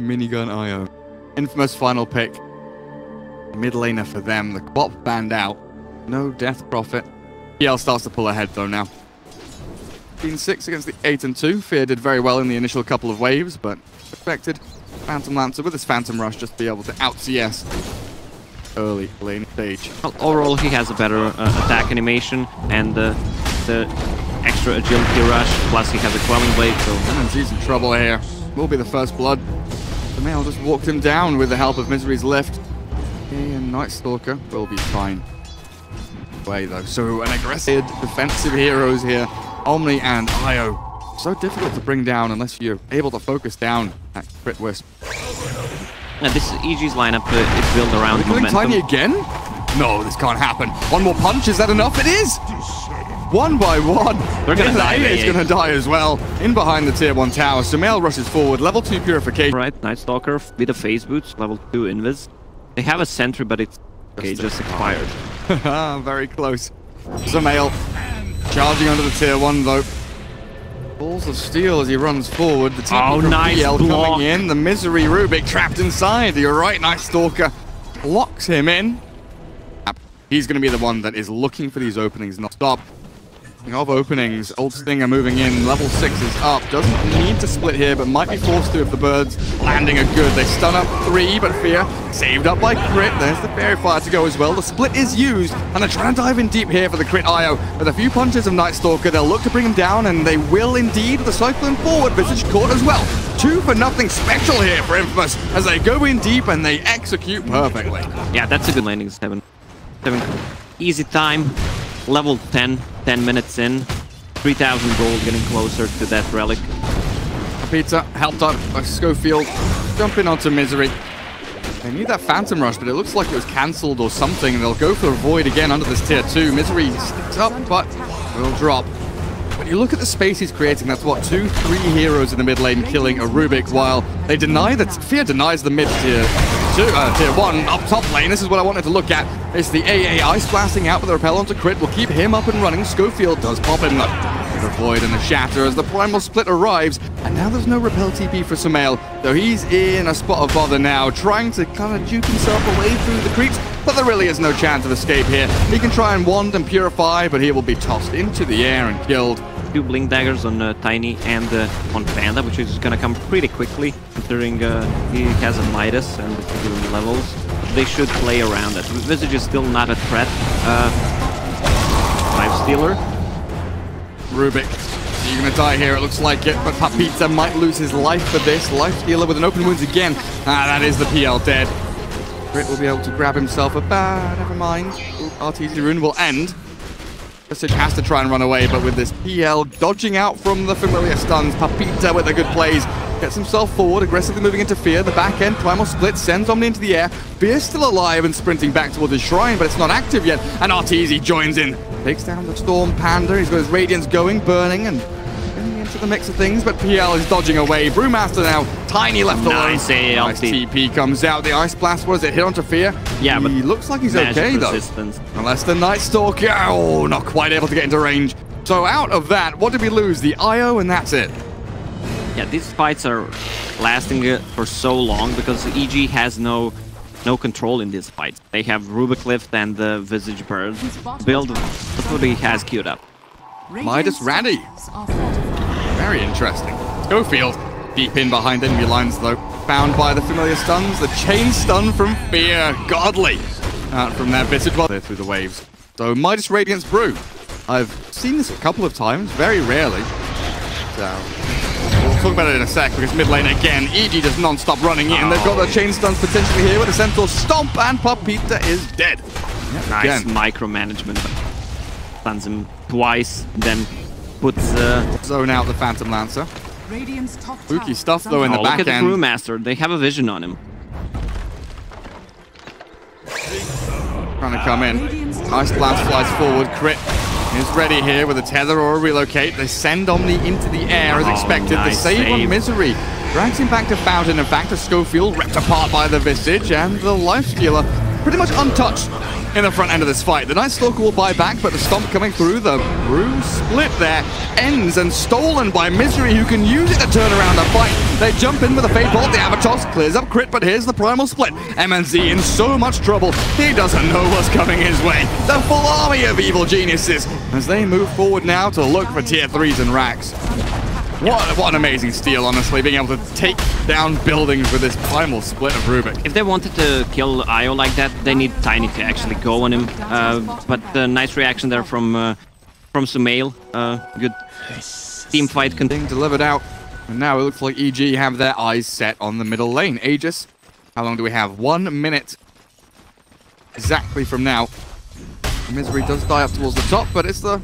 Minigun IO. Infamous final pick. Mid laner for them. The Quap banned out. No Death Prophet. PL starts to pull ahead though now. 15-6 against the 8-2. Fear did very well in the initial couple of waves, but expected Phantom Lancer with his Phantom Rush just be able to out-CS early lane stage. Well, overall, he has a better attack animation and the extra agility rush, plus he has a Quelling Blade, so... MNZ's in trouble here. Will be the first blood. The Mail just walked him down with the help of Misery's Lift. And Night Stalker will be fine. Way though. So an aggressive defensive heroes here. Omni and Io. So difficult to bring down unless you're able to focus down that Crit Wisp. Now this is EG's lineup is built around momentum. Tiny again? No, this can't happen. One more punch, is that enough? It is! One by one. They're gonna die. It's gonna die as well. In behind the tier 1 tower. Sumail rushes forward. Level 2 purification. Right, Night Stalker with a phase boots. Level 2 invis. They have a sentry, but it's just expired. Very close. Sumail charging under the tier 1 though. Balls of steel as he runs forward. The TP from nice PL block. coming in. The Misery Rubik trapped inside. You're right, Night Stalker locks him in. He's going to be the one that is looking for these openings, not stop. Speaking of openings, Old Stinger moving in. Level 6 is up. Doesn't need to split here, but might be forced to if the birds landing are good. They stun up 3, but Fear saved up by Crit. There's the Fairy Fire to go as well. The split is used, and they're trying to dive in deep here for the Crit IO. With a few punches of Night Stalker, they'll look to bring him down, and they will indeed with the Cyclone forward. Visage caught as well. 2 for nothing special here for Infamous as they go in deep and they execute perfectly. Yeah, that's a good landing, 7. Easy time. Level 10, 10 minutes in. 3,000 gold, getting closer to that relic. Pizza helped out by Schofield. Jumping onto Misery. They need that Phantom Rush, but it looks like it was cancelled or something. They'll go for a Void again under this tier 2. Misery sticks up, but will drop. When you look at the space he's creating, that's what, 2, 3 heroes in the mid lane killing a Rubik, while they deny that Fear denies the mid tier 1 up top lane. This is what I wanted to look at. It's the AA Ice blasting out with the repel onto Crit. Will keep him up and running. Schofield does pop him though. The Void and the Shatter as the Primal Split arrives. And now there's no repel TP for Sumail, though he's in a spot of bother now, trying to kind of juke himself away through the creeps, but there really is no chance of escape here. He can try and wand and purify, but he will be tossed into the air and killed. 2 Blink Daggers on Tiny and on Panda, which is gonna come pretty quickly, considering he has a Midas and the levels. They should play around it. Visage is still not a threat. 5 Stealer. Rubik, you're gonna die here, it looks like it, but Papita might lose his life for this. Life Stealer with an open wounds again. That is the PL dead. Crit will be able to grab himself a never mind. RTC rune will end. Visage has to try and run away, but with this PL dodging out from the familiar stuns, Papita with the good plays gets himself forward, aggressively moving into Fear. The back end, Primal Split sends Omni into the air. Fear's still alive and sprinting back towards his shrine, but it's not active yet. And RTZ joins in. Takes down the Storm Panda. He's got his Radiance going, burning, and getting into the mix of things, but PL is dodging away. Brewmaster now, Tiny left alone. Nice TP comes out. The Ice Blast, what does it hit onto Fear? Yeah, but he looks like he's okay, though. Unless the Night Stalker, not quite able to get into range. So out of that, what did we lose? The IO, and that's it. Yeah, these fights are lasting for so long because EG has no control in these fights. They have Rubik Lift and the Visage Bird build. That's what he has queued up. Midas Raddy. Very interesting. Schofield deep in behind enemy lines though. Found by the familiar stuns. The chain stun from Fear. Godly. Out from that Visage while they're through the waves. So Midas Radiance Brew. I've seen this a couple of times, very rarely. So we'll talk about it in a sec because mid lane again, EG just non-stop running in. They've got the chain stuns potentially here with a Centaur Stomp, and Papita is dead. Yep, nice micromanagement. Stuns him twice, then puts zone out the Phantom Lancer. Spooky stuff though in the back end. Look at end. the Brewmaster, they have a vision on him. Trying to come in. Ice Blast flies forward, Crit is ready here with a tether or a relocate. They send Omni into the air as expected. Nice the save on Misery drags him back to Fountain and back to Schofield, ripped apart by the Visage, and the Life Stealer pretty much untouched in the front end of this fight. The Night Stalker will buy back, but the stomp coming through, the Brew split there ends and stolen by Misery, who can use it to turn around the fight. They jump in with a Fate Bolt, the Avatos clears up crit, but here's the Primal Split. MNZ in so much trouble, he doesn't know what's coming his way. The full army of evil geniuses as they move forward now to look for tier 3s and racks. What an amazing steal, honestly, being able to take down buildings with this Primal Split of Rubik. If they wanted to kill Io like that, they need Tiny to actually go on him. But nice reaction there from Sumail. Good team fight. Being delivered out. And now it looks like EG have their eyes set on the middle lane. Aegis, how long do we have? 1 minute exactly from now. Misery does die up towards the top, but it's the...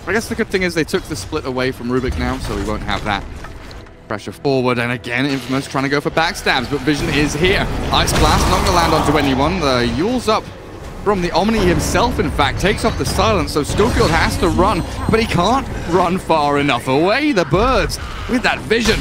I guess the good thing is they took the split away from Rubik now, so we won't have that. Pressure forward, and again, Infamous trying to go for backstabs, but Vision is here. Ice Blast not going to land onto anyone. The Yule's up from the Omni himself, in fact, takes off the silence, so Schofield has to run, but he can't run far enough away. The Birds, with that Vision,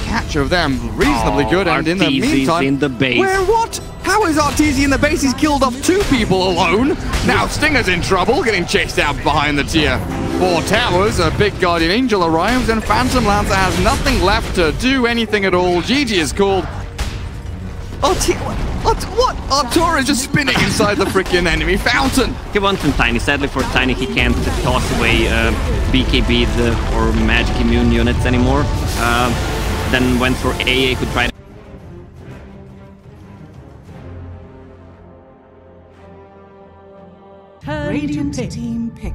catch of them reasonably good, and in the meantime... in the base. Where what? How is Arteezy in the base? He's killed off 2 people alone. Now Stinger's in trouble, getting chased out behind the tier 4 towers. A big Guardian Angel arrives, and Phantom Lancer has nothing left to do anything at all. GG is called. What? Artura is just spinning inside the freaking enemy fountain. He wants him Tiny. Sadly for Tiny, he can't toss away BKB or Magic Immune units anymore. Then went for AA, who tried. Radiant team pick.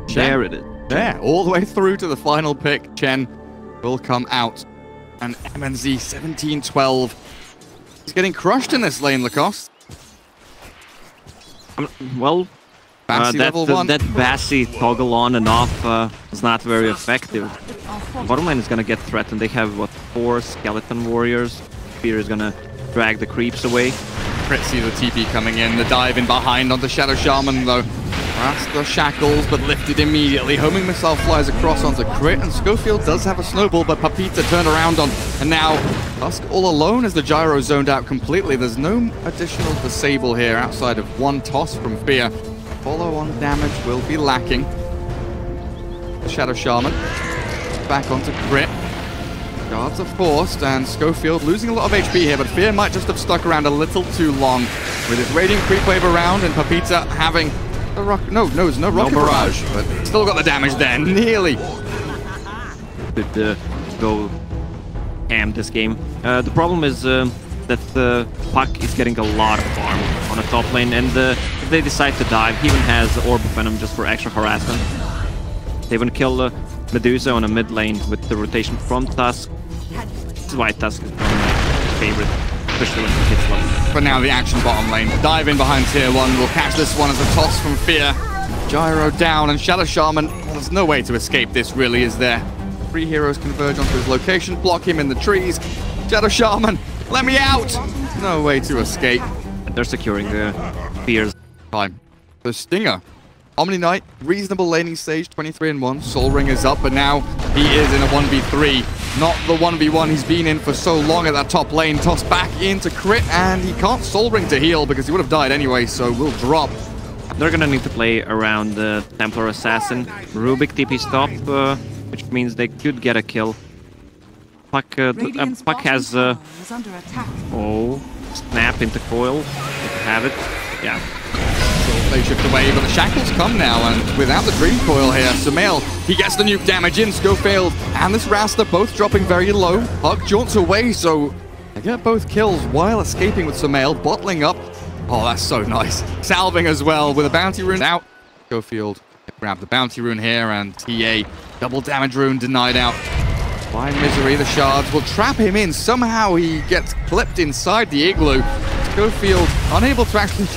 There it is. There, all the way through to the final pick. Chen will come out. And MNZ 17-12. He's getting crushed in this lane, Lacoste. Well, that Bassi toggle on and off is not very effective. Bottom lane is gonna get threatened. They have, what, 4 Skeleton Warriors. Fear is gonna drag the creeps away. Crit sees the TP coming in. The dive in behind onto Shadow Shaman, though. That's the shackles, but lifted immediately. Homing missile flies across onto Crit, and Schofield does have a snowball, but Papita turned around on. And now Tusk all alone as the gyro zoned out completely. There's no additional disable here outside of 1 toss from Fear. Follow-on damage will be lacking. The Shadow Shaman back onto Crit. Guards are forced, and Schofield losing a lot of HP here, but Fear might just have stuck around a little too long with his Radiant Creep Wave around, and Papita having the rock. No, there's no Rocket Barrage, but still got the damage there, nearly. Could go ham this game. The problem is that the Puck is getting a lot of farm on the top lane, and if they decide to dive, he even has Orb of Venom just for extra harassment. They even kill Medusa on a mid lane with the rotation from Tusk. This is why Tusk is my favorite, especially when he hits level. But now the action bottom lane. Dive in behind tier 1. We'll catch this one as a toss from Fear. Gyro down, and Shadow Shaman, well, there's no way to escape this, really, is there? 3 heroes converge onto his location, block him in the trees. Shadow Shaman, let me out! No way to escape. They're securing Fear's time. The Stinger. Omni Knight, reasonable laning stage, 23-1. Soul Ring is up, but now he is in a 1v3. Not the 1v1 he's been in for so long at that top lane. Tossed back into Crit, and he can't Soul Ring to heal because he would have died anyway, so we'll drop. They're gonna need to play around the Templar Assassin. Rubik TP stop, which means they could get a kill. Puck has... oh, snap into coil. They can have it. Yeah. They shift away, but the shackles come now, and without the Dream Coil here, Sumail, he gets the nuke damage in. Schofield and this Rasta both dropping very low. Puck jaunts away, so they get both kills while escaping with Sumail, bottling up. Oh, that's so nice. Salving as well with a bounty rune out. Schofield grab the bounty rune here, and TA double damage rune denied out by Misery. The shards will trap him in. Somehow he gets clipped inside the igloo. Schofield unable to actually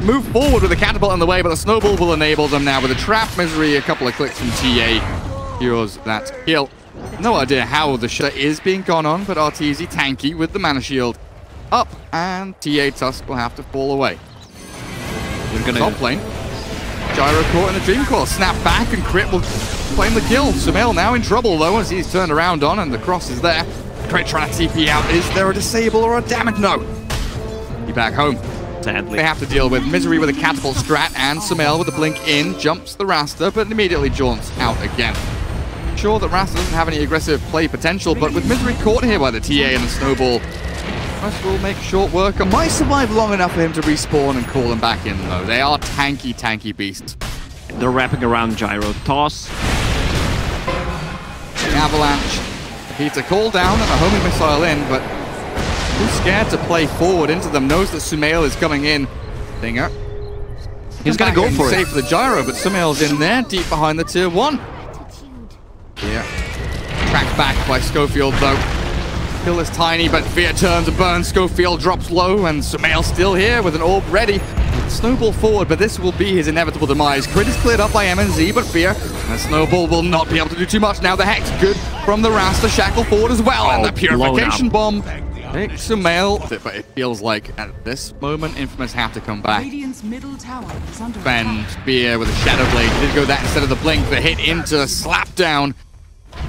move forward with the catapult in the way, but the snowball will enable them now with a trap. Misery, a couple of clicks from TA cures that kill. No idea how the shot is being gone on, but Arteezy tanky with the mana shield up, and TA Tusk will have to fall away. We're gonna top lane. Gyro caught in the Dream Core, snap back, and Crit will claim the kill. Sumail now in trouble though, as he's turned around on, and the cross is there. Crit trying to TP out. Is there a disable or a damage? No. Be back home. Sadly. They have to deal with Misery with a catapult strat and Sumail with a blink in, jumps the Rasta, but immediately jaunts out again. Sure that Rasta doesn't have any aggressive play potential, but with Misery caught here by the TA and the snowball, Rasta will make short work and might survive long enough for him to respawn and call them back in though. They are tanky, tanky beasts. They're wrapping around gyro. Toss. The avalanche. Peter call down and a homing missile in, but too scared to play forward into them. Knows that Sumail is coming in. Stinger. He's gonna go for it. Safe for the gyro, but Sumail's in there, deep behind the tier 1. Yeah. Tracked back by Schofield though. Kill is tiny, but Fear turns and burns. Schofield drops low, and Sumail still here with an orb ready. Snowball forward, but this will be his inevitable demise. Crit is cleared up by MNZ, but Fear and Snowball will not be able to do too much. Now the Hex, good from the Rasta. Shackle forward as well, and the Purification Bomb takes Sumail. But it feels like at this moment, Infamous have to come back. Radiant's middle tower is under Defend Fear with a Shadow Blade. Did go that instead of the blink. The hit into slap down.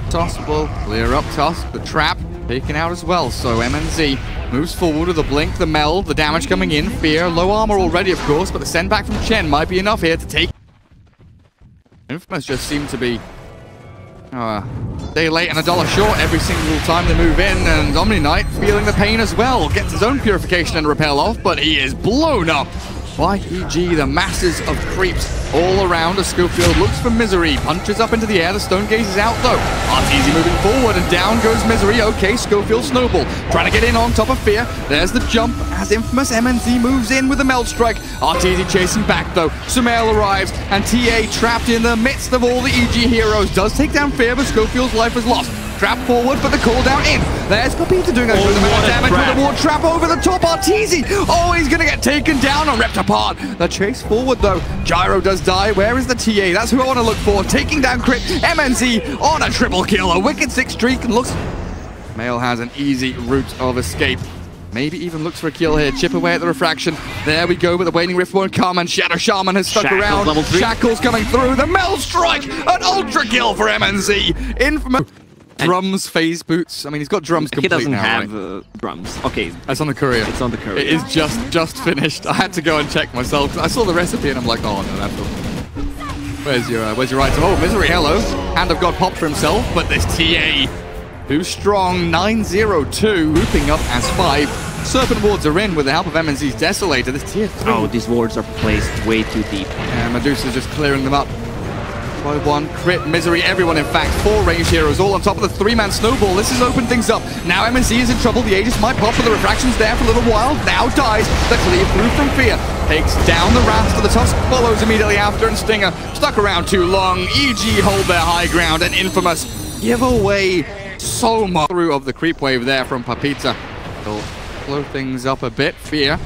Tusk will clear up Tusk. The trap taken out as well. So MNZ moves forward with the blink, the meld, the damage coming in. Fear, low armor already, of course, but the send back from Chen might be enough here to take. Infamous just seem to be day late and $1 short every single time they move in, and Omni Knight feeling the pain as well. Gets his own purification and repel off, but he is blown up by EG. The masses of creeps all around as Schofield looks for Misery. Punches up into the air. The Stone Gaze is out though. Arteezy moving forward and down goes Misery. Okay, Schofield Snowball trying to get in on top of Fear. There's the jump as Infamous MNZ moves in with a Meld Strike. Arteezy chasing back though. Sumail arrives and TA trapped in the midst of all the EG heroes. Does take down Fear, but Schofield's life is lost. Trap forward, but the call down in. There's Papita doing a good amount of damage with the ward trap over the top. Arteezy, oh, he's gonna get taken down and ripped apart. The chase forward though. Gyro does die. Where is the TA? That's who I want to look for. Taking down Crit. MNZ on a triple kill. A wicked 6 streak and looks. Mail has an easy route of escape. Maybe even looks for a kill here. Chip away at the refraction. There we go, but the Waning Rift won't come, and Shadow Shaman has stuck around. Level 3. Shackles coming through. The Meld Strike! An ultra kill for MNZ. Infamous. Drums, phase boots. I mean, he's got drums complete now. He doesn't now, have right? drums. Okay. That's on the courier. It's on the courier. It is just finished. I had to go and check myself. I saw the recipe and I'm like, oh no, that's all. Where's your item? Oh, Misery, hello. Hand of God popped for himself, but this TA, too strong. 9-0-2, looping up as 5. Serpent wards are in with the help of MNZ's Desolator. This tier 3. Oh, these wards are placed way too deep. And Medusa's just clearing them up. By 1, Crit, Misery, everyone in fact, 4 ranged heroes all on top of the 3-man snowball. This has opened things up. Now MNZ is in trouble. The Aegis might pop, but the refraction's there for a little while. Now dies. The clear through from Fear. Takes down the Rasta. The Tusk follows immediately after, and Stinger stuck around too long. EG hold their high ground, and Infamous give away so much through of the creep wave there from Papita. They'll slow things up a bit. Fear.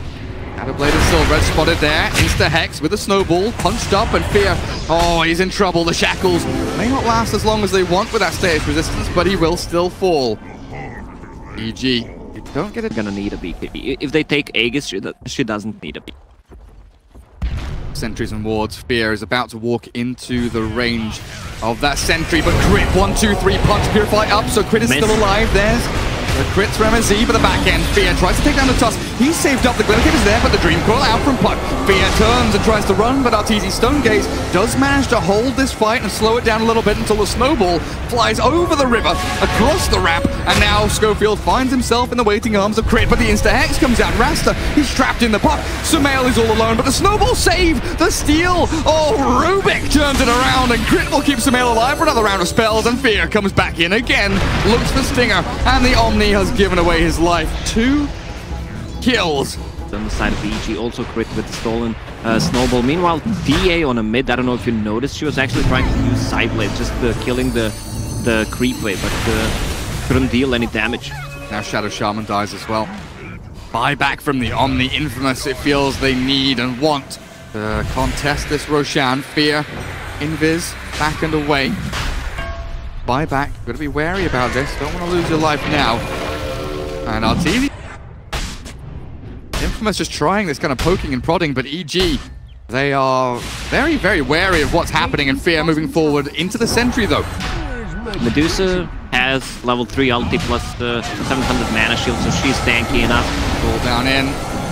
Blade is still red spotted there. Insta Hex with a snowball. Punched up and Fear. Oh, he's in trouble. The shackles may not last as long as they want with that status resistance, but he will still fall. EG, you don't get it. Gonna need a BKB. If they take Aegis, she doesn't need a BKB. Sentries and wards. Fear is about to walk into the range of that sentry, but Crit, 1, 2, 3, punch, purify up, so Crit is still alive. There's the crits from MNZ, but the back end. Fear tries to take down the Tusk. He's saved up. The Glimmercape is there, but the Dream Coil out from Puck. Fear turns and tries to run, but Arteezy Stone Gaze does manage to hold this fight and slow it down a little bit until the snowball flies over the river, across the ramp, and now Schofield finds himself in the waiting arms of Crit, but the Insta-Hex comes out. Rasta, he's trapped in the Puck. Sumail is all alone, but the snowball save! The steal! Oh, Rubik turns it around, and Crit will keep Sumail alive for another round of spells, and Fear comes back in again, looks for Stinger, and the Omni has given away his life. 2 kills. On the side of EG, also Crit with the stolen snowball. Meanwhile, DA on a mid, I don't know if you noticed, she was actually trying to use Sideblade, just killing the creep wave, but couldn't deal any damage. Now Shadow Shaman dies as well. Buyback from the Omni. Infamous, it feels they need and want to contest this Roshan. Fear, Invis, back and away. Buyback, gotta be wary about this. Don't want to lose your life now. And Arteezy. Infamous just trying this kind of poking and prodding, but EG, they are very, very wary of what's happening, and Fear moving forward into the sentry though. Medusa has level 3 ulti plus 700 mana shield, so she's tanky enough. Ball down in.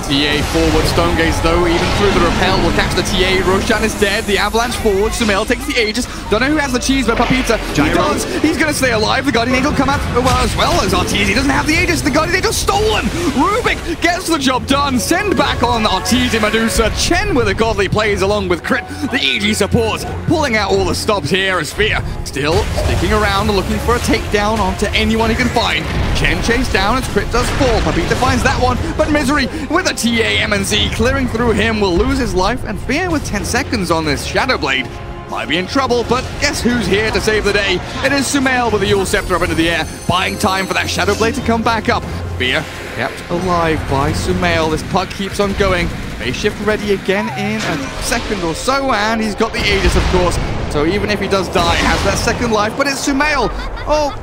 TA forward, Stone Gaze though, even through the repel, will catch the TA. Roshan is dead, the avalanche forward, Sumail takes the Aegis. Don't know who has the cheese, but Papita, he does. He's gonna stay alive. The Guardian Angel come out as well as Arteezy. Doesn't have the Aegis, the Guardian Angel stolen. Rubik gets the job done. Send back on Arteezy Medusa. Chen with the godly plays along with Crit. The EG support, pulling out all the stops here as Fear still sticking around, looking for a takedown onto anyone he can find. Chen chased down as Crit does fall. Papita finds that one, but Misery with a TA MNZ clearing through him will lose his life, and Fear with 10 seconds on this Shadow Blade might be in trouble, but guess who's here to save the day? It is Sumail with the Yule Scepter up into the air, buying time for that Shadow Blade to come back up. Fear kept alive by Sumail. This puck keeps on going. Phase shift ready again in a second or so, and he's got the Aegis, of course. So even if he does die, he has that second life, but it's Sumail. Oh,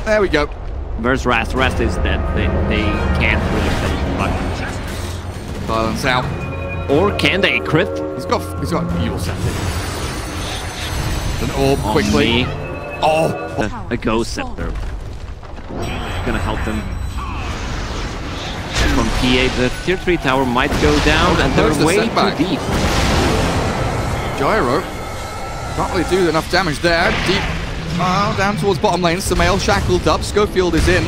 there we go. Where's Rast? Rast is dead. They can't really play the puck. Silence out. Or can they? Crit? He's got Yule Scepter. An orb quickly. Oh! A Ghost Scepter. Gonna help them. From PA, the tier 3 tower might go down, and they're way too deep. Gyro. Can't really do enough damage there. Deep. Down towards bottom lane. Sumail shackled up. Schofield is in.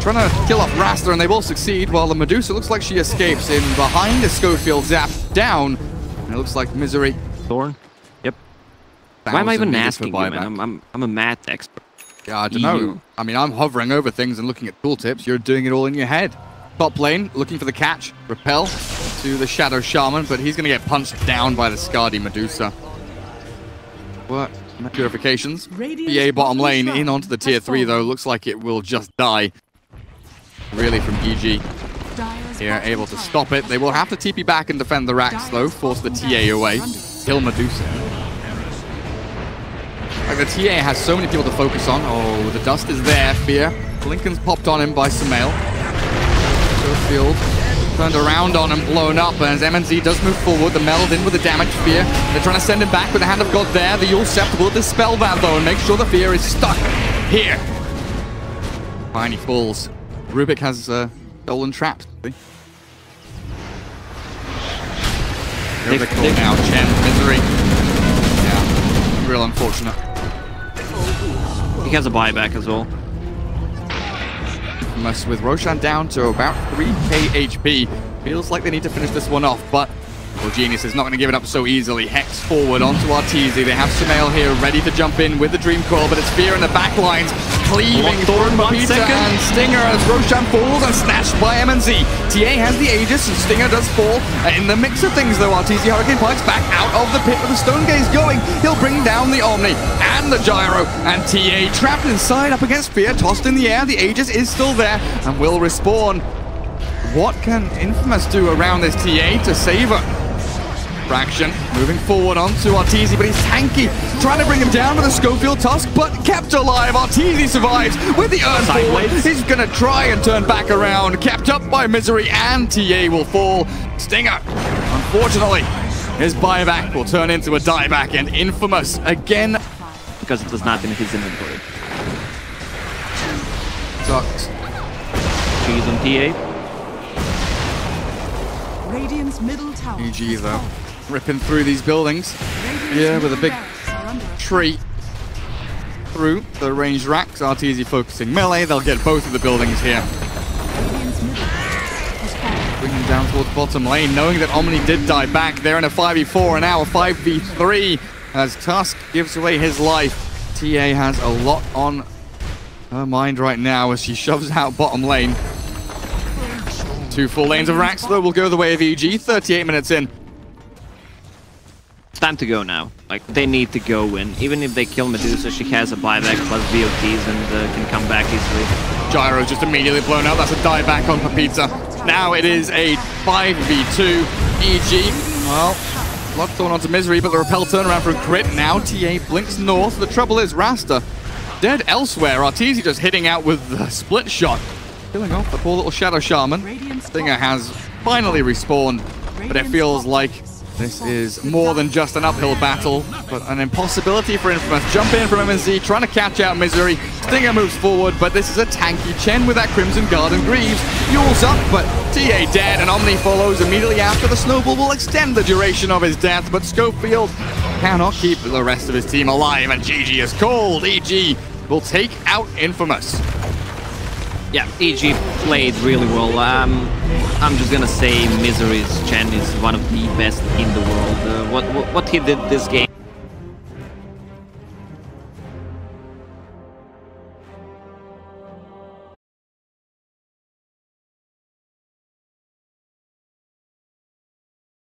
Trying to kill off Rasta, and they will succeed, while the Medusa looks like she escapes in behind the Schofield zap down. And it looks like Misery. Thorn? Yep. Why am I even asking you, man? I'm a math expert. Yeah, I don't know. I mean, I'm hovering over things and looking at tooltips. You're doing it all in your head. Top lane, looking for the catch. Repel to the Shadow Shaman, but he's going to get punched down by the Skadi Medusa. What? Purifications. PA bottom lane in onto the tier 3, though. Looks like it will just die. Really from EG. Here, able to stop it. They will have to TP back and defend the racks, though. Force the TA away. Kill Medusa. Like, the TA has so many people to focus on. Oh, the dust is there. Fear. Lincoln's popped on him by Sumail. Field turned around on and blown up, and as MNZ does move forward, the meld in with the damage. Fear, they're trying to send him back with the Hand of God there. The Yule Scepter will dispel that, though, and make sure the Fear is stuck here. Fine, he falls. Rubik has stolen traps. There's a call now. Chen, Misery. Yeah, real unfortunate. He has a buyback as well. With Roshan down to about 3k HP. Feels like they need to finish this one off, but Genius is not going to give it up so easily. Hex forward onto Arteezy. They have Sumail here ready to jump in with the Dream Coil, but it's Fear in the back lines, cleaving Thorn, Papita, and Stinger as Roshan falls and snatched by MNZ. TA has the Aegis, and Stinger does fall. In the mix of things, though, Arteezy Hurricane Pikes back out of the pit with the Stone Gaze going. He'll bring down the Omni and the Gyro, and TA trapped inside up against Fear, tossed in the air. The Aegis is still there and will respawn. What can Infamous do around this TA to save her? Fraction moving forward onto Arteezy, but he's tanky, trying to bring him down with a Schofield Tusk, but kept alive. Arteezy survives with the Earth forward. He's gonna try and turn back around, kept up by Misery, and TA will fall. Stinger, unfortunately, his buyback will turn into a dieback, and Infamous again, because it was not in his inventory. Sucks. Cheese on TA. Radiant's middle tower. EG though, ripping through these buildings. Yeah, with a big tree through the ranged racks. Arteezy focusing melee. They'll get both of the buildings here. Bringing down towards bottom lane, knowing that Omni did die back. They're in a 5v4 and now a 5v3 as Tusk gives away his life. TA has a lot on her mind right now as she shoves out bottom lane. 2 full lanes of racks, though, will go the way of EG. 38 minutes in. It's time to go now. Like, they need to go in. Even if they kill Medusa, she has a buyback plus VOTs and can come back easily. Gyro's just immediately blown up. That's a dieback on Papita. Now it is a 5v2. EG, well, locked thorn onto Misery, but the repel turnaround from Crit. Now TA blinks north. The trouble is Rasta dead elsewhere. Arteezy just hitting out with the split shot, killing off the poor little Shadow Shaman. Stinger has finally respawned, but it feels like This is more than just an uphill battle, but an impossibility for Infamous. Jump in from MNZ, trying to catch out Misery. Stinger moves forward, but this is a tanky Chen with that Crimson Guard and Greaves. Yule's up, but TA dead, and Omni follows immediately after. The snowball will extend the duration of his death, but Schofield cannot keep the rest of his team alive, and GG is called. EG will take out Infamous. Yeah, EG played really well. I'm just gonna say Misery's Chen is one of the best in the world. What he did this game